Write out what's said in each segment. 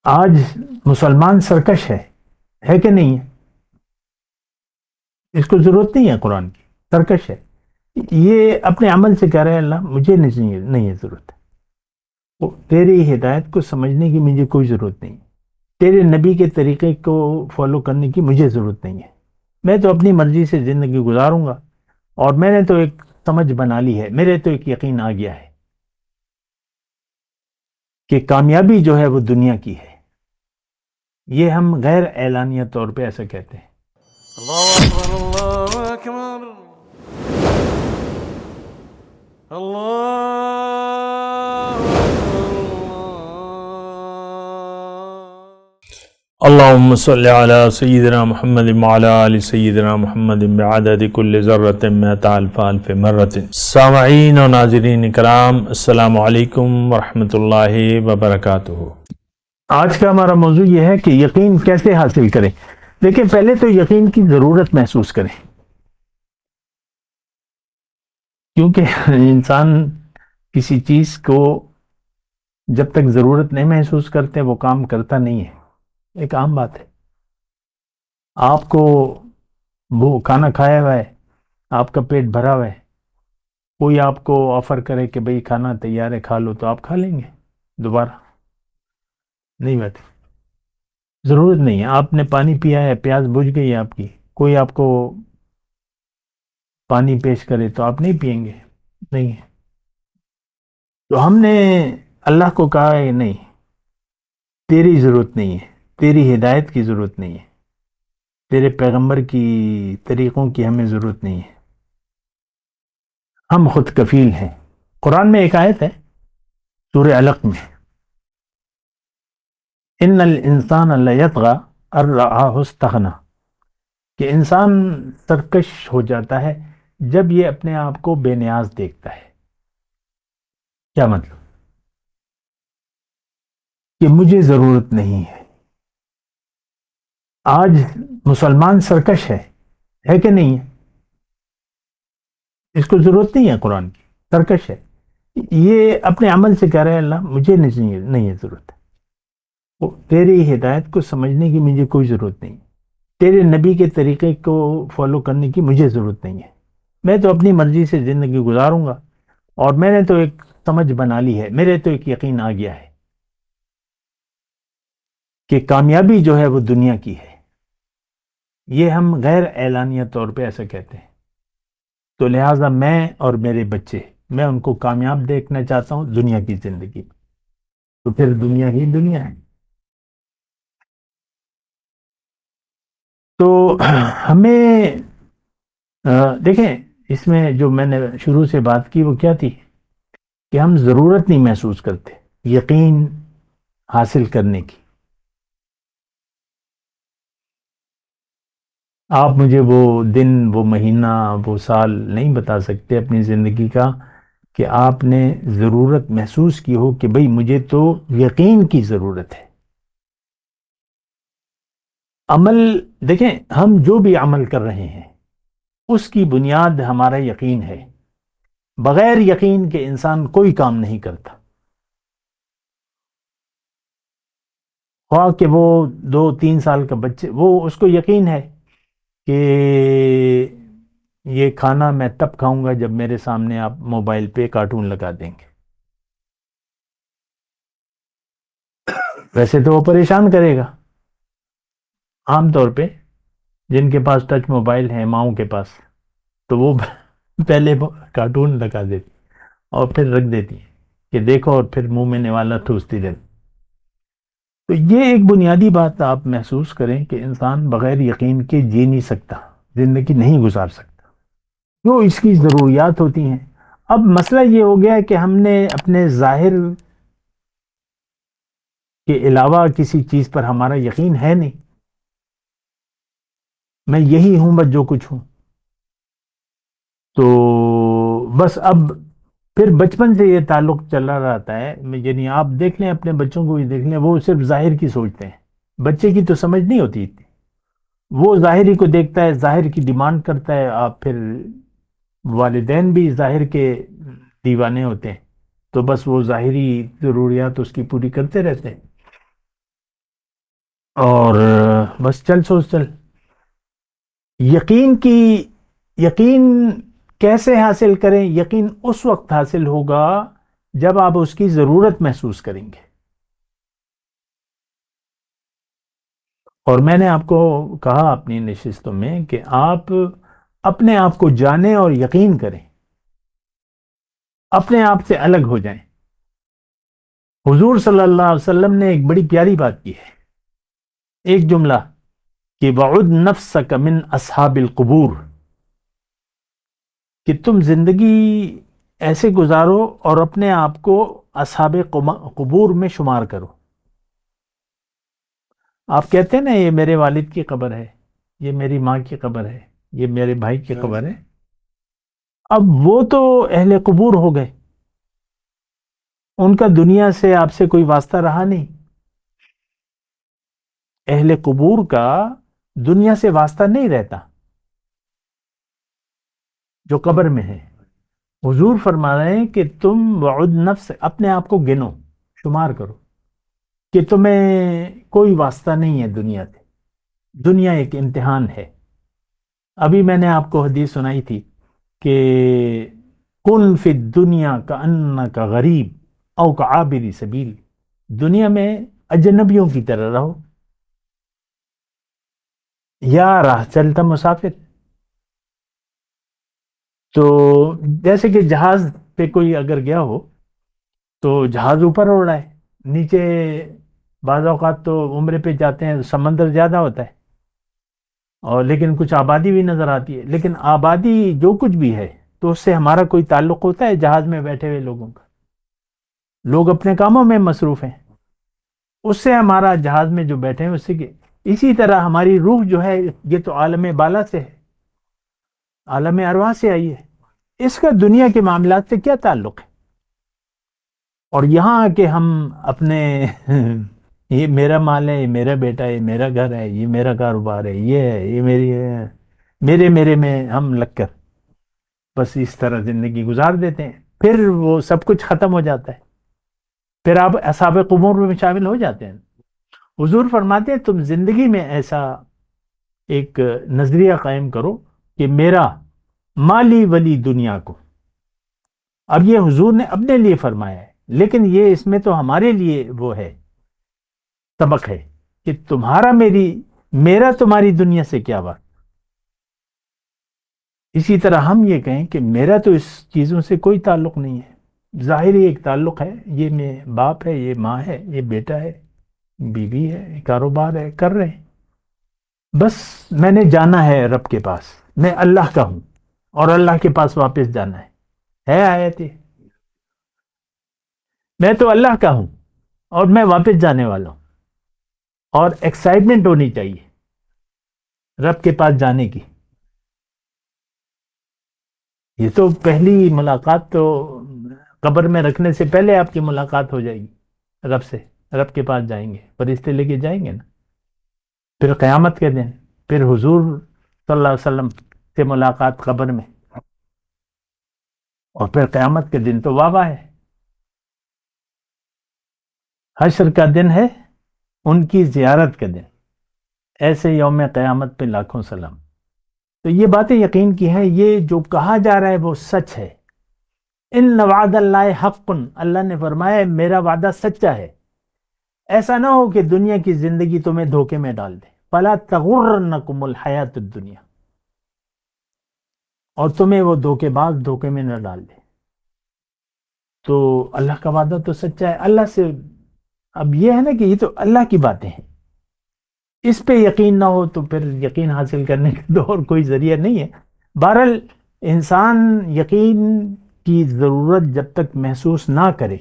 آج مسلمان سرکش ہے کہ نہیں ہے؟ اس کو ضرورت نہیں ہے قرآن کی، سرکش ہے۔ یہ اپنے عمل سے کہہ رہے ہیں اللہ مجھے نہیں ہے ضرورت، تیری ہدایت کو سمجھنے کی مجھے کوئی ضرورت نہیں، تیرے نبی کے طریقے کو فالو کرنے کی مجھے ضرورت نہیں ہے، میں تو اپنی مرضی سے زندگی گزاروں گا، اور میں نے تو ایک سمجھ بنا لی ہے، میرے تو ایک یقین آ گیا ہے کہ کامیابی جو ہے وہ دنیا کی ہے۔ یہ ہم غیر اعلانیہ طور پہ ایسا کہتے ہیں۔ اللہ اکبر اللہ اکبر اللہ اللهم صل على سيدنا محمد وعلى آل سيدنا محمد بعدد كل ذرة مئة ألف ألف مرة۔ سامعین و ناظرین کرام، السلام علیکم ورحمۃ اللہ وبرکاتہ۔ آج کا ہمارا موضوع یہ ہے کہ یقین کیسے حاصل کریں۔ دیکھیں، پہلے تو یقین کی ضرورت محسوس کریں، کیونکہ انسان کسی چیز کو جب تک ضرورت نہیں محسوس کرتے وہ کام کرتا نہیں ہے، ایک عام بات ہے۔ آپ کو وہ کھانا کھایا ہوا ہے، آپ کا پیٹ بھرا ہوا ہے، کوئی آپ کو آفر کرے کہ بھئی کھانا تیار ہے کھا لو، تو آپ کھا لیں گے؟ دوبارہ نہیں بیٹھے، ضرورت نہیں ہے۔ آپ نے پانی پیا ہے، پیاس بجھ گئی ہے آپ کی، کوئی آپ کو پانی پیش کرے تو آپ نہیں پئیں گے؟ نہیں ہے۔ تو ہم نے اللہ کو کہا ہے نہیں، تیری ضرورت نہیں ہے، تیری ہدایت کی ضرورت نہیں ہے، تیرے پیغمبر کی طریقوں کی ہمیں ضرورت نہیں ہے، ہم خود کفیل ہیں۔ قرآن میں ایک آیت ہے سورہ علق میں، ان الانسان لیطغی ان رآہ استغنی، کہ انسان سرکش ہو جاتا ہے جب یہ اپنے آپ کو بے نیاز دیکھتا ہے۔ کیا مطلب؟ کہ مجھے ضرورت نہیں ہے۔ آج مسلمان سرکش ہے کہ نہیں ہے؟ اس کو ضرورت نہیں ہے قرآن کی، سرکش ہے۔ یہ اپنے عمل سے کہہ رہے ہیں اللہ مجھے نہیں ہے ضرورت، تیری ہدایت کو سمجھنے کی مجھے کوئی ضرورت نہیں، تیرے نبی کے طریقے کو فالو کرنے کی مجھے ضرورت نہیں ہے، میں تو اپنی مرضی سے زندگی گزاروں گا، اور میں نے تو ایک سمجھ بنا لی ہے، میرے تو ایک یقین آ گیا ہے کہ کامیابی جو ہے وہ دنیا کی ہے۔ یہ ہم غیر اعلانیہ طور پہ ایسا کہتے ہیں۔ تو لہٰذا میں اور میرے بچے، میں ان کو کامیاب دیکھنا چاہتا ہوں دنیا کی زندگی میں، تو پھر دنیا ہی دنیا ہے۔ تو ہمیں دیکھیں، اس میں جو میں نے شروع سے بات کی وہ کیا تھی کہ ہم ضرورت نہیں محسوس کرتے یقین حاصل کرنے کی۔ آپ مجھے وہ دن، وہ مہینہ، وہ سال نہیں بتا سکتے اپنی زندگی کا کہ آپ نے ضرورت محسوس کی ہو کہ بھئی مجھے تو یقین کی ضرورت ہے۔ عمل، دیکھیں ہم جو بھی عمل کر رہے ہیں اس کی بنیاد ہمارا یقین ہے، بغیر یقین کے انسان کوئی کام نہیں کرتا، خواہ کہ وہ 2-3 سال کا بچے، وہ اس کو یقین ہے کہ یہ کھانا میں تب کھاؤں گا جب میرے سامنے آپ موبائل پہ کارٹون لگا دیں گے۔ ویسے تو وہ پریشان کرے گا، عام طور پہ جن کے پاس ٹچ موبائل ہیں ماؤں کے پاس، تو وہ پہلے کارٹون لگا دیتی اور پھر رکھ دیتی ہیں کہ دیکھو، اور پھر منہ میں نوالا ٹھوستی رہتی۔ تو یہ ایک بنیادی بات آپ محسوس کریں کہ انسان بغیر یقین کے جی نہیں سکتا، زندگی نہیں گزار سکتا، جو اس کی ضروریات ہوتی ہیں۔ اب مسئلہ یہ ہو گیا کہ ہم نے اپنے ظاہر کے علاوہ کسی چیز پر ہمارا یقین ہے نہیں، میں یہی ہوں بس جو کچھ ہوں۔ تو بس اب پھر بچپن سے یہ تعلق چلا رہتا ہے، یعنی آپ دیکھ لیں اپنے بچوں کو ہی دیکھ لیں، وہ صرف ظاہر کی سوچتے ہیں، بچے کی تو سمجھ نہیں ہوتی اتنی، وہ ظاہری کو دیکھتا ہے، ظاہر کی ڈیمانڈ کرتا ہے۔ آپ پھر والدین بھی ظاہر کے دیوانے ہوتے ہیں، تو بس وہ ظاہری ضروریات اس کی پوری کرتے رہتے ہیں۔ اور بس چل سوچ چل. یقین کیسے حاصل کریں؟ یقین اس وقت حاصل ہوگا جب آپ اس کی ضرورت محسوس کریں گے. اور میں نے آپ کو کہا اپنی نشستوں میں کہ آپ اپنے آپ کو جانیں اور یقین کریں، اپنے آپ سے الگ ہو جائیں. حضور صلی اللہ علیہ وسلم نے ایک بڑی پیاری بات کی ہے، ایک جملہ کہ وَعُدْ نَفْسَكَ مِنْ أَصْحَابِ الْقُبُورِ، کہ تم زندگی ایسے گزارو اور اپنے آپ کو اصحاب قبور میں شمار کرو. آپ کہتے ہیں نا یہ میرے والد کی قبر ہے، یہ میری ماں کی قبر ہے، یہ میرے بھائی کی قبر ہے. اب وہ تو اہل قبور ہو گئے، ان کا دنیا سے آپ سے کوئی واسطہ رہا نہیں. اہل قبور کا دنیا سے واسطہ نہیں رہتا جو قبر میں ہے. حضور فرما رہے ہیں کہ تم وعد نفس، اپنے آپ کو گنو، شمار کرو کہ تمہیں کوئی واسطہ نہیں ہے دنیا سے. دنیا ایک امتحان ہے. ابھی میں نے آپ کو حدیث سنائی تھی کہ کن فی الدنیا کأنک غریب او کعابر سبیل، دنیا میں اجنبیوں کی طرح رہو یا راہ چلتا مسافر. تو جیسے کہ جہاز پہ کوئی اگر گیا ہو تو جہاز اوپر اڑ رہا ہے، نیچے بعض اوقات تو عمرے پہ جاتے ہیں سمندر زیادہ ہوتا ہے اور لیکن کچھ آبادی بھی نظر آتی ہے، لیکن آبادی جو کچھ بھی ہے تو اس سے ہمارا کوئی تعلق ہوتا ہے؟ جہاز میں بیٹھے ہوئے لوگوں کا، لوگ اپنے کاموں میں مصروف ہیں، اس سے ہمارا جہاز میں جو بیٹھے ہیں اس سے اسی طرح ہماری روح جو ہے یہ تو عالم بالا سے ہے، عالم ارواح سے آئی ہے، اس کا دنیا کے معاملات سے کیا تعلق ہے؟ اور یہاں آ کے ہم اپنے یہ میرا مال ہے، یہ میرا بیٹا ہے، یہ میرا گھر ہے، یہ میرا کاروبار ہے، یہ ہے، یہ میری ہے، میرے میں ہم لگ کر بس اس طرح زندگی گزار دیتے ہیں. پھر وہ سب کچھ ختم ہو جاتا ہے، پھر آپ اصحاب قبور میں شامل ہو جاتے ہیں. حضور فرماتے ہیں تم زندگی میں ایسا ایک نظریہ قائم کرو کہ میرا مالی ولی دنیا کو. اب یہ حضور نے اپنے لیے فرمایا ہے، لیکن یہ اس میں تو ہمارے لیے وہ ہے، سبق ہے کہ میرا تمہاری دنیا سے کیا بات. اسی طرح ہم یہ کہیں کہ میرا تو اس چیزوں سے کوئی تعلق نہیں ہے. ظاہری ایک تعلق ہے، یہ میں باپ ہے، یہ ماں ہے، یہ بیٹا ہے، بیوی ہے، کاروبار ہے، کر رہے ہیں. بس میں نے جانا ہے رب کے پاس، میں اللہ کا ہوں اور اللہ کے پاس واپس جانا ہے آیت یہ. میں تو اللہ کا ہوں اور میں واپس جانے والا ہوں، اور ایکسائٹمنٹ ہونی چاہیے رب کے پاس جانے کی. یہ تو پہلی ملاقات تو قبر میں رکھنے سے پہلے آپ کی ملاقات ہو جائے گی رب سے، رب کے پاس جائیں گے، فرشتے لے کے جائیں گے نا. پھر قیامت کے دن پھر حضور صلی اللہ علیہ وسلم سے ملاقات قبر میں، اور پھر قیامت کے دن تو واہ واہ ہے. حشر کا دن ہے ان کی زیارت کا دن، ایسے یوم قیامت پہ لاکھوں سلام. تو یہ باتیں یقین کی ہیں، یہ جو کہا جا رہا ہے وہ سچ ہے. ان وعد اللہ حق، اللہ نے فرمایا میرا وعدہ سچا ہے. ایسا نہ ہو کہ دنیا کی زندگی تمہیں دھوکے میں ڈال دے. فلا تغرنکم الحیات الدنیا، اور تمہیں وہ دھوکے باز دھوکے میں نہ ڈال دے. تو اللہ کا وعدہ تو سچا ہے. اللہ سے اب یہ ہے نا کہ یہ تو اللہ کی باتیں ہیں، اس پہ یقین نہ ہو تو پھر یقین حاصل کرنے کا تو اور کوئی ذریعہ نہیں ہے. بہرحال انسان یقین کی ضرورت جب تک محسوس نہ کرے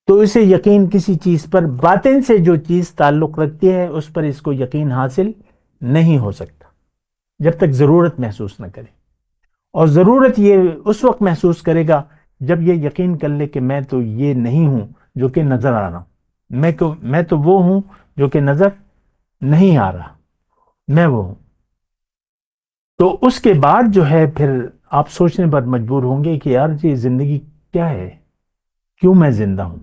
تو اسے یقین کسی چیز پر باطن سے جو چیز تعلق رکھتی ہے اس پر اس کو یقین حاصل نہیں ہو سکتا جب تک ضرورت محسوس نہ کرے. اور ضرورت یہ اس وقت محسوس کرے گا جب یہ یقین کر لے کہ میں تو یہ نہیں ہوں جو کہ نظر آ رہا ہوں، میں تو وہ ہوں جو کہ نظر نہیں آ رہا، میں وہ ہوں. تو اس کے بعد جو ہے پھر آپ سوچنے پر مجبور ہوں گے کہ یار یہ زندگی کیا ہے، کیوں میں زندہ ہوں؟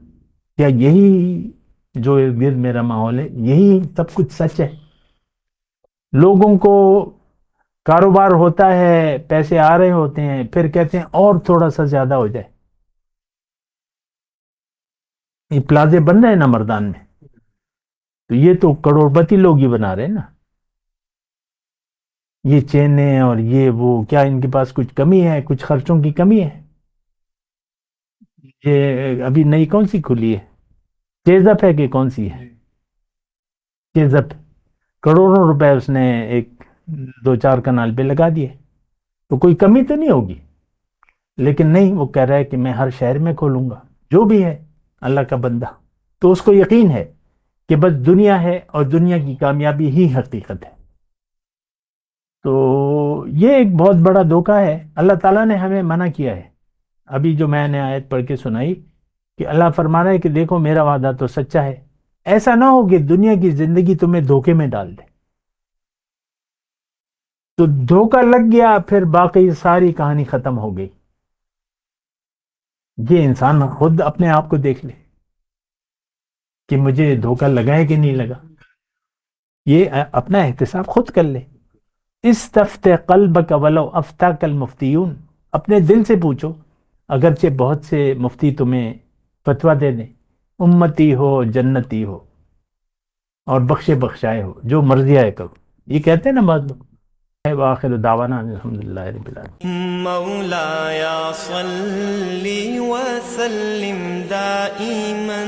کیا یہی جو ارد گرد میرا ماحول ہے، یہی سب کچھ سچ ہے۔ لوگوں کو کاروبار ہوتا ہے، پیسے آ رہے ہوتے ہیں، پھر کہتے ہیں اور تھوڑا سا زیادہ ہو جائے۔ یہ پلازے بن رہے ہیں نا مردان میں، تو یہ تو کروڑ پتی لوگ ہی بنا رہے ہیں نا۔ یہ چینیں اور یہ وہ، کیا ان کے پاس کچھ کمی ہے؟ کچھ خرچوں کی کمی ہے؟ یہ ابھی نئی کون سی کھلی ہے؟ چیزپ ہے کہ کون سی ہے؟ چیزپ، کروڑوں روپے اس نے ایک دو چار کنال پہ لگا دیے، تو کوئی کمی تو نہیں ہوگی۔ لیکن نہیں، وہ کہہ رہا ہے کہ میں ہر شہر میں کھولوں گا، جو بھی ہے اللہ کا بندہ۔ تو اس کو یقین ہے کہ بس دنیا ہے اور دنیا کی کامیابی ہی حقیقت ہے۔ تو یہ ایک بہت بڑا دھوکہ ہے۔ اللہ تعالیٰ نے ہمیں منع کیا ہے۔ ابھی جو میں نے آیت پڑھ کے سنائی کہ اللہ فرما رہا ہے کہ دیکھو میرا وعدہ تو سچا ہے، ایسا نہ ہو کہ دنیا کی زندگی تمہیں دھوکے میں ڈال دے۔ تو دھوکہ لگ گیا، پھر باقی ساری کہانی ختم ہو گئی۔ یہ انسان خود اپنے آپ کو دیکھ لے کہ مجھے دھوکہ لگا ہے کہ نہیں لگا، یہ اپنا احتساب خود کر لے۔ استفت قلبک ولو افتاک المفتیون، اپنے دل سے پوچھو، اگرچہ بہت سے مفتی تمہیں فتویٰ دے دیں، امتی ہو جنتی ہو اور بخشے بخشائے ہو، جو مرضی آئے کرو، یہ کہتے ہیں نا بعض لوگ۔ وآخر دعوانا الحمدللہ رب العالمین۔ مولاي صل وسلم دائما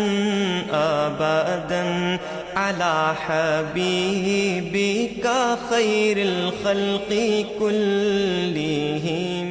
ابدا على حبيبك خير الخلق كلهم